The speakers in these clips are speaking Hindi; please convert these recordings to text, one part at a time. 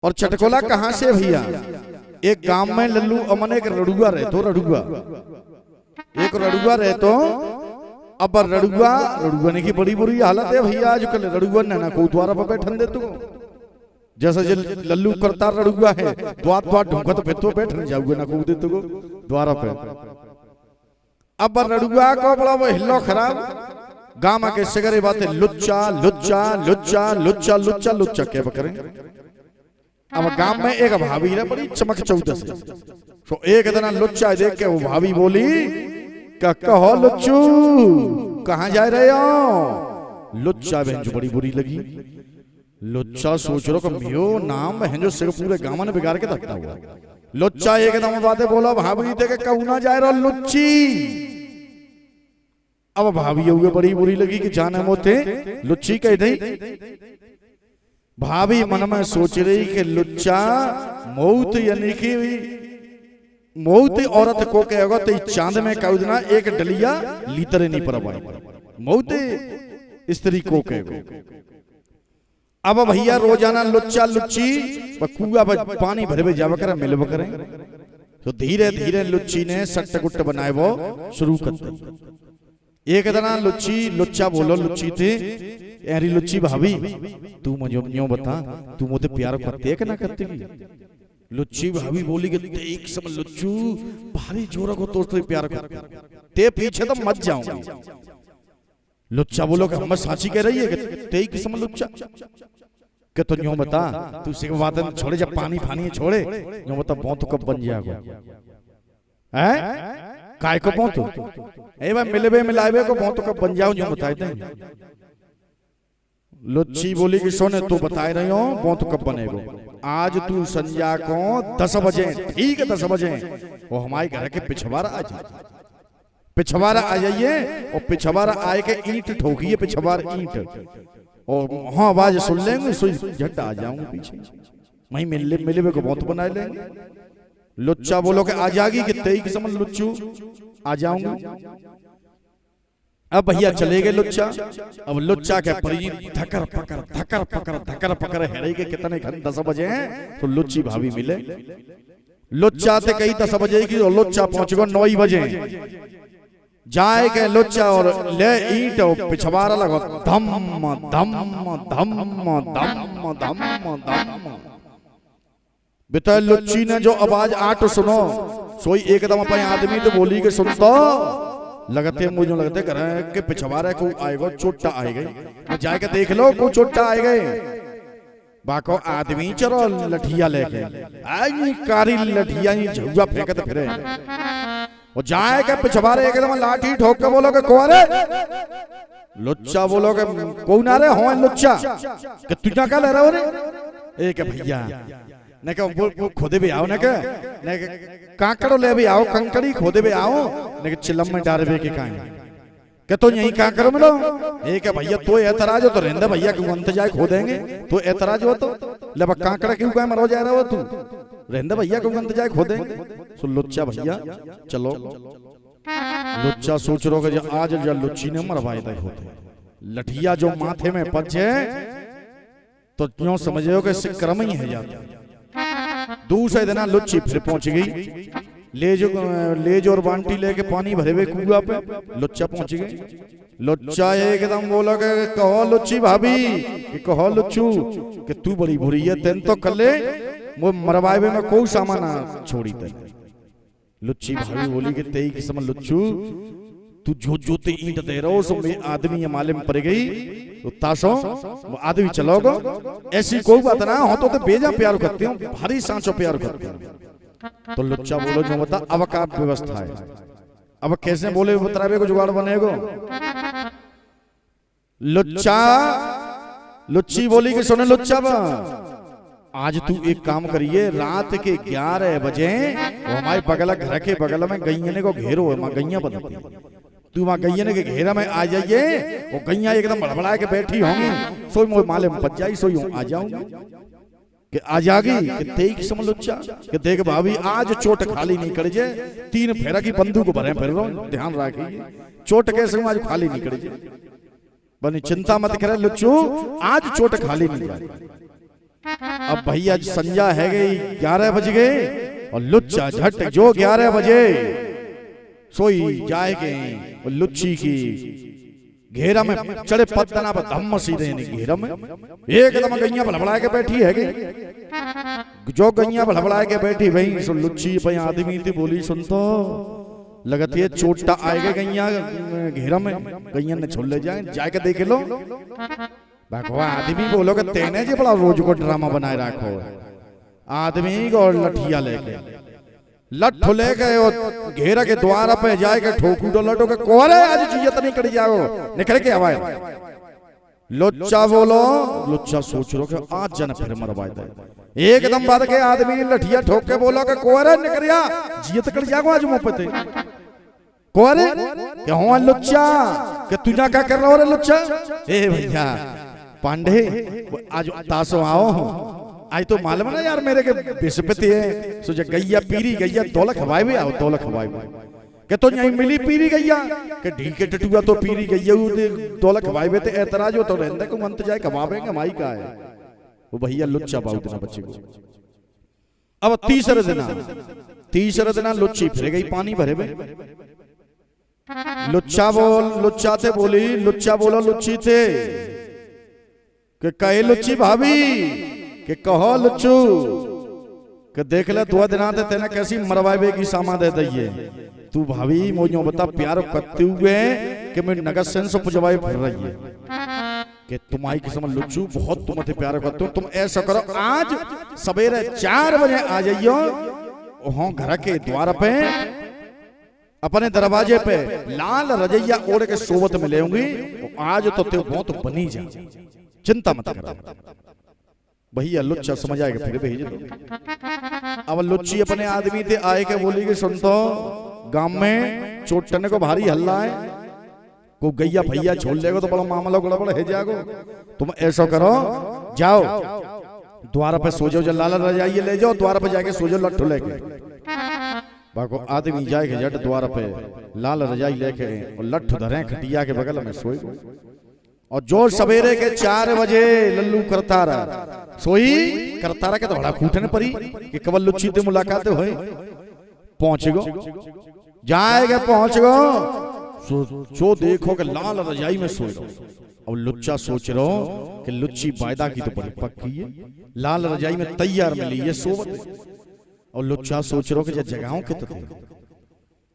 और चटकोला कहां से भैया? एक गांव में लल्लू अमन एक रड़ुआ रहे तो एक रड़ुआ रहे तो अब रड़ुआ ने की बड़ी बुरी हालत है भैया। आजकल रड़ुआ ने ना को द्वारा पर बैठन दे तू जैसा जो लल्लू करता रड़ुआ है द्वार ढूंढा तो फिर तो बैठ नहीं जाऊंगा ना को दे तू द्वारा पे। अब रड़ुआ को बड़ा वो हिल्लो खराब गांव के सगरे बातें लुच्चा लुच्चा लुच्चा लुच्चा लुच्चा लुच्चा क्या करें। अब गांव में एक भाभी है बड़ी चमक चौदस तो एक दिन लुच्चा देख के वो भाभी बोली कहो लुच्चू कहाँ जा रहे हो? लुच्चा बहन जो बड़ी बुरी लगी। लुच्चा सोच रो कमियो नाम है जो सिर्फ पूरे गांव ने बिगाड़ के रखता हुआ। लुच्चा एकदम बातें बोला भाभी थे कहू ना जाए रहा लुच्ची। अब भाभी हुए बड़ी बुरी लगी कि जाने मोते लुच्ची कह दे। भाभी मन में सोच रही कि लुच्चा मौत यानी कि मौत औरत को कहेगा तो चांद में कौदना एक डलिया लीतरे नहीं पर मौत स्त्री को कहेगा। अब भैया रोजाना लुच्चा लुच्ची कुआ पानी भरे जावा कर मिलवा करें तो धीरे धीरे लुच्ची ने सट्ट गुट्ट बनाए वो शुरू कर दिया। एक दिन लुच्चा बोलो लुच्ची थे अरे लुच्ची भाभी तू मुझे यूं बता तू मुझे प्यार करती है कि ना करती? लुच्ची भाभी बोली कि एक समय लुच्चू भारी जोरा को तोड़ते प्यार कर ते पीछे तो मत जाऊंगी। लुच्चा बोलो कि हम साची कह रही है कि ते एक समय लुच्चा कि तो यूं बता तू सिर्फ बात छोड़े जब पानी फानी छोड़े यूं बता बहुत कब बन जाएगा हैं काय को बहुत ए भाई मिलबे मिलावे को बहुत कब बन जाऊं यूं बताए थे। लुच्ची बोली कि सोने तू बताए रही हो बहुत कब बनेगा? आज तू संध्या को 10 बजे ठीक है 10 बजे वो हमारे घर के पिछवाड़ा आ जाए। पिछवाड़ा आ जाइए और पिछवाड़ा आए के ईंट ठोकिए पिछवाड़ा ईंट और हाँ आवाज सुन लेंगे झट आ जाऊंगे पीछे वहीं मिले को बहुत बनाए लेंगे। लुच्चा बोलो कि आ जाएगी कि तेई की समझ लुच्चू आ जाऊंगा। अब भैया चले गए लुच्चा। अब लुच्चा के परी धकर पकड़ हेरे के कितने घंटे 10 बजे हैं तो लुच्ची भाभी मिले। लुच्चा थे कई 10 बजे की और लुच्चा पहुंच गो 9 बजे जाए के लुच्चा और ले ईंट और पिछवाड़ा लगो धम धम धम धम धम धम बेटा। लुच्ची ने जो आवाज आठ सुनो सोई एकदम अपने आदमी तो बोली के सुनता लगते मुझे लगते घर के पिछवाड़े को आएगा चोटा आए गए जाए के देख लो को चोटा आए गए बाको आदमी चलो लठिया लेके आई कारी लठिया झुआ फेंकते फिरे और जाए के पिछवाड़े एकदम लाठी ठोक के बोलो के कोरे लुच्चा बोलो के कौन आ रहे हो लुच्चा कि तुझा क्या ले रहे हो रे एक भैया ने के वो खोदे भी आओ ने के काकड़ो ले भी आओ कंकड़ी खोदे भी आओ ने के चिलम में डारबे के काई के तो यही काकड़ो मिलो एक भैया तो एतराज हो तो रहंदे भैया क्यों अंत जाए खोदेंगे तो एतराज हो तो ले काकड़ा क्यों का मरो जा रहा हो तू रहंदे भैया क्यों अंत जाए खोदेंगे। सो लुच्चा भैया चलो लुच्चा सोच रो के आज जो लुच्ची ने मरवाए दे होते लठिया जो माथे में पचे तो क्यों समझो कि क्रम ही है जाता। दूसरे दिन लुच्ची फिर पहुंच गई ले जो और बांटी लेके पानी भरे हुए कुआ पे लुच्चा पहुंच गई। लुच्चा एकदम बोला कि कहो लुच्ची भाभी कि कहो लुच्चू कि तू बड़ी बुरी है तेन तो कले वो मरवाए में कोई सामान छोड़ी थे। लुच्ची भाभी बोली कि तेई की समझ लुच्चू तू जो जोते ईंट दे रहो सो में आदमी माले में पड़ गई तो तासो आदमी चलोगो ऐसी कोई बात ना हो तो बेजा प्यार करती हूँ भारी सांचो प्यार करती हूँ। तो लुच्चा बोलो जो बता अब का व्यवस्था है अब कैसे बोले बतरावे को जुगाड़ बनेगो। लुच्ची बोली कि सुने लुच्चा आज तू एक काम करिए रात के 11 बजे वो हमारे बगल घर के बगल में गैया को घेरो है गैया बनती तू वहां गैया के घेरा में आ जाइए वो गैया एकदम बड़बड़ा के बैठी होंगी सोई मोए माले में पच जाई सोई आ जाऊंगी कि आ जागी कि तेई समझ लुच्चा कि देख भाभी आज चोट खाली नहीं कर जे 3 फेरा की बंदूक भरे फिर रहो ध्यान रखिए चोट कैसे आज खाली नहीं कर जे बनी चिंता मत करे लुच्चू आज चोट खाली नहीं जाए अब भैया संध्या है गई, 11 बज गए और लुच्चा झट जो 11 बजे सोई जाएगे और लुच्ची की घेरा में चढ़े पत्तना पर धम्म सीधे नहीं घेरा में एकदम गैया भड़बड़ा के बैठी है जो गैया भड़बड़ा के बैठी भाई सो लुच्ची भाई आदमी थी बोली सुन तो लगती है चोटा आएगा गैया घेरा में, गैया ने छोड़ ले जाके देख लो भगवा आदमी बोलोगे तेने जी बड़ा रोज को ड्रामा बनाए रखो। आदमी को लठिया लेके लठ लेके और घेरा के द्वारा पे जाएगा ठोकू डो लटो के कोरे आज जियत नहीं कर जाओ निकल के आवाज लुच्चा बोलो। लुच्चा सोच रो के आज जन फिर मरवाए दे एकदम बाद के आदमी लठिया ठोक के बोलो के कोरे निकल जा जियत कर जाओ आज मुंह पे कोरे के हो लुच्चा के तुझा क्या कर रहा हो लुच्चा। ए भैया पांडे आज तासो आओ आज तो मालूम ना यार मेरे के बिस्पति है सो जे गैया पीरी गैया दौलत खवाए भी आओ दौलत खवाए के तो यहीं मिली पीरी गैया के ढी के टटुआ तो पीरी गैया दौलत खवाए भी ते एतराज हो तो रहंदे को मंत जाए कमावेंगे माई का है वो भैया लुच्चा बाउत ना बच्चे को। अब तीसरे दिन लुच्ची फिर गई पानी भरे में लुच्चा थे बोली लुच्चा बोलो लुच्ची थे के कहे लुच्ची भाभी के कहो लुच्चू के देख ले 2 दिन आते तेने कैसी मरवावे की सामा दे दइए तू भाभी मोजो बता प्यार करते हुए कि मैं नगद सेन से पुजवाए फिर रही है कि तुम्हारी किस्म लुच्चू बहुत तुमसे प्यार करते हो। तुम ऐसा करो आज सवेरे 4 बजे आ जाइयो वहां घर के द्वार पे अपने दरवाजे पे लाल रजैया ओढ़ के सोबत में लेऊंगी आज तो ते बहुत बनी जा चिंता मत करो। भैया लुच्चा समझ आएगा फिर भेज दो। अब लुच्ची अपने आदमी थे आए के बोली कि सुन तो गांव में चोटने को भारी हल्ला है को गैया भैया छोड़ लेगा तो बड़ा मामला गड़बड़ है जागो। तुम ऐसा करो जाओ द्वार पे सो जाओ लाला रजाइए ले जाओ द्वार पे जाके सो जाओ लट्ठू लेके बाको आदमी जाएगा जट द्वार पे लाल रजाई लेके और लट्ठू धरे खटिया के बगल में सोए और जो सवेरे के 4 बजे लल्लू करता रहा सोई करता रहा के तो बड़ा फूटने पड़ी कि कबल लुच्ची से मुलाकात होए पहुंच गो जाएगा पहुंच गो जो देखो कि लाल रजाई में सोए रहो और लुच्चा सोच रहो कि लुच्ची वायदा की तो बड़ी पक्की है लाल रजाई में तैयार मिली ये सोवत और लुच्चा सोच रहो कि जगाओ के तते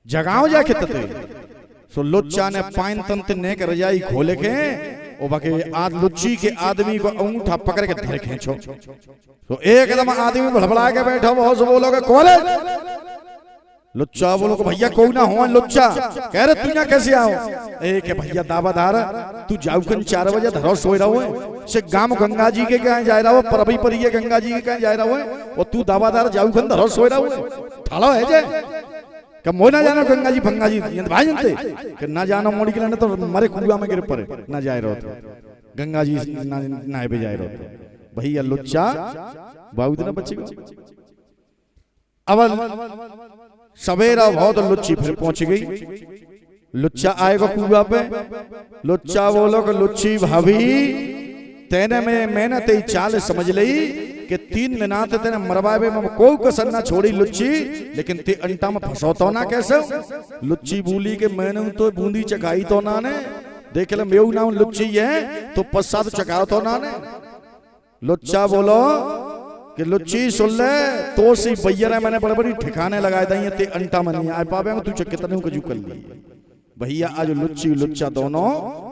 जगाओ जाके तते सो लुच्चा ने पाइन तंत ने के रजाई खोले के ओ बाकी आज लुच्ची के आदमी को अंगूठा पकड़ के धर खींचो तो एकदम आदमी भड़बड़ा के बैठा बहुत से बोलोगे कौन है लुच्चा बोलो भैया कोई ना हो लुच्चा कह रहे तू यहाँ कैसे आओ एक भैया दावादार तू जाऊकन 4 बजे धरो सोए रहो है से गांव गंगा जी के कहीं जा रहा हो परबई पर ये गंगा जी के कहीं जा रहा हो और तू दावादार जाऊकन धरो सोए रहो थालो है जे कि मो ना जानो गंगा जी फंगा जी भाई जानते कि ना जानो मोड़ी के ना तो मरे कुआं में गिर पड़े ना जाए रहो तो गंगा जी ना पे जाए रहो भैया लुच्चा बहुत ना बच्चे अब सवेरा बहुत लुच्ची फिर पहुंच गई लुच्चा आएगा कुआं पे लुच्चा बोलो कि लुच्ची भाभी तेने में मैंने तेरी चाल समझ ली कि 3 दिन आते तेने मरवावे में कोई कसर ना छोड़ी लुच्ची लेकिन ते अंटा में फंसोतो ना कैसे लुच्ची बोली कि मैंने तो बूंदी चखाई तो ना ने देख ले मेऊ नाम लुच्ची है तो पस्सा तो चखाओ तो ना ने लुच्चा बोलो कि लुच्ची सुन ले तो सी भैया मैंने बड़े बड़ी ठिकाने लगाए दी ते अंटा में नहीं आ पावे तू कितने को कर ली भैया आज लुच्ची लुच्चा दोनों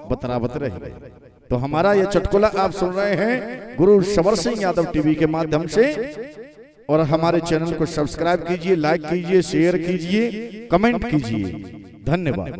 बतराबत रह गए। तो हमारा ये चुटकुला आप सुन रहे हैं गुरु सबर सिंह यादव टीवी के माध्यम से और हमारे चैनल को सब्सक्राइब कीजिए लाइक कीजिए शेयर कीजिए कमेंट कीजिए धन्यवाद।